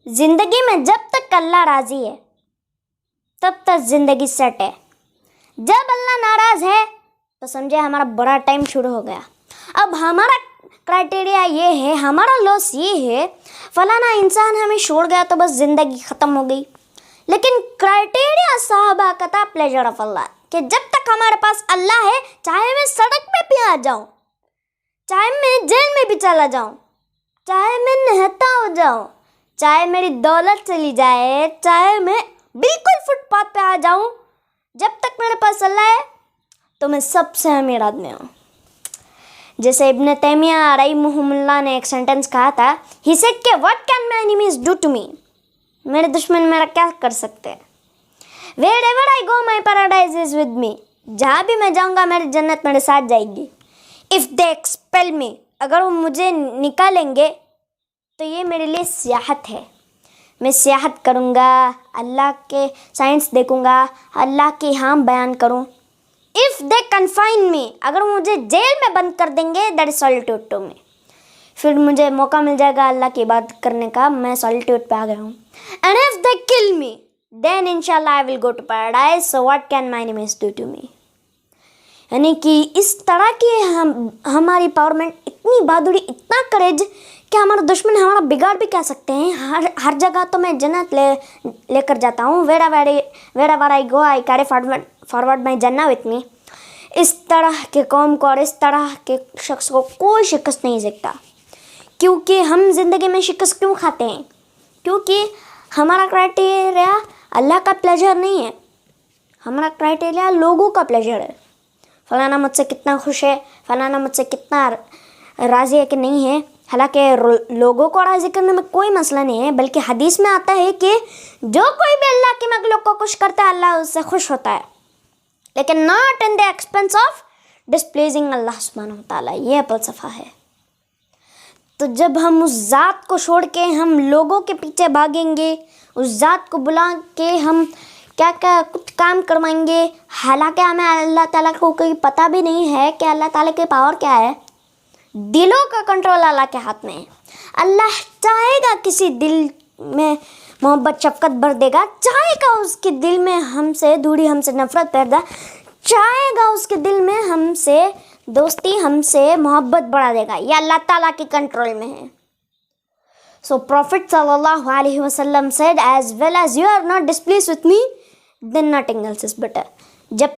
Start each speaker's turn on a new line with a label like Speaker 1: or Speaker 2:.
Speaker 1: زندگی میں جب تک اللہ راضی ہے تب تک زندگی سیٹ ہے. جب اللہ ناراض ہے تو سمجھے ہمارا بڑا ٹائم شروع ہو گیا. اب ہمارا کرائٹیریا یہ ہے, ہمارا لاس یہ ہے, فلانا انسان ہمیں چھوڑ گیا تو بس زندگی ختم ہو گئی. لیکن کرائٹیریا صحابہ کا تھا پلیجر آف اللہ, کہ جب تک ہمارے پاس اللہ ہے, چاہے میں سڑک پہ بھی آ جاؤں, چاہے میں جیل میں بھی چلا جاؤں, چاہے میں نہتا ہو جاؤں, چاہے میری دولت چلی جائے, چاہے میں بالکل فٹ پاتھ پہ آ جاؤں, جب تک میرے پاس اللہ ہے تو میں سب سے امیر آدمی ہوں. جیسے ابن تیمیہ رحمہ اللہ نے ایک سینٹنس کہا تھا, ہی سیڈ کہ what can my enemies do to me, میرے دشمن میرا کیا کر سکتے ہیں. Wherever I go my paradise is with me, جہاں بھی میں جاؤں گا میری جنت میرے ساتھ جائے گی. اف دے ایکسپیل می, اگر وہ مجھے نکالیں گے تو یہ میرے لیے سیاحت ہے, میں سیاحت کروں گا, اللہ کے سائنس دیکھوں گا, اللہ کی ہام بیان کروں. اف دے کنفائن می, اگر مجھے جیل میں بند کر دیں گے, that is solitude to me, پھر مجھے موقع مل جائے گا اللہ کی عبادت کرنے کا, میں سالیٹیوڈ پہ آ گیا ہوں. اینڈ اف دے کل می دین انشاءاللہ I will go to paradise, so what can my enemies do to me. یعنی کہ اس طرح کی ہماری پاورمنٹ, اتنی بہادری, اتنا کریج کہ ہمارا دشمن ہمارا بگاڑ بھی کہہ سکتے ہیں. ہر جگہ تو میں جنت لے کر جاتا ہوں. Wherever I go I carry forward my جنہ وتھ می. اس طرح کے قوم کو اور اس طرح کے شخص کو کوئی شکست نہیں سکتا. کیونکہ ہم زندگی میں شکست کیوں کھاتے ہیں؟ کیونکہ ہمارا کرائٹیریا اللہ کا پلیجر نہیں ہے, ہمارا کرائٹیریا لوگوں کا پلیجر ہے. فلانا مجھ سے کتنا خوش ہے, فلانا مجھ سے کتنا راضی ہے کہ نہیں ہے. حالانکہ لوگوں کو راضی کرنے میں کوئی مسئلہ نہیں ہے, بلکہ حدیث میں آتا ہے کہ جو کوئی بھی اللہ کے مخلوق کو خوش کرتا ہے اللہ اس سے خوش ہوتا ہے, لیکن not in the expense of displeasing اللہ سبحانہ و تعالیٰ. یہ فلسفہ ہے. تو جب ہم اس ذات کو چھوڑ کے ہم لوگوں کے پیچھے بھاگیں گے, اس ذات کو بلا کے ہم کیا کچھ کام کروائیں گے, حالانکہ ہمیں اللہ تعالیٰ کو کوئی پتہ بھی نہیں ہے کہ اللہ تعالیٰ کی پاور کیا ہے. دلوں کا کنٹرول اللہ کے ہاتھ میں ہے. اللہ چاہے گا کسی دل میں محبت شفقت بھر دے گا, چاہے گا اس کے دل میں ہم سے دوری, ہم سے نفرت پیدا, چاہے گا اس کے دل میں ہم سے دوستی, ہم سے محبت بڑھا دے گا. یہ اللہ تعالیٰ کے کنٹرول میں ہے. So Prophet sallallahu alaihi wasallam said, as well as you are not displeased with me, then nothing else is better. جب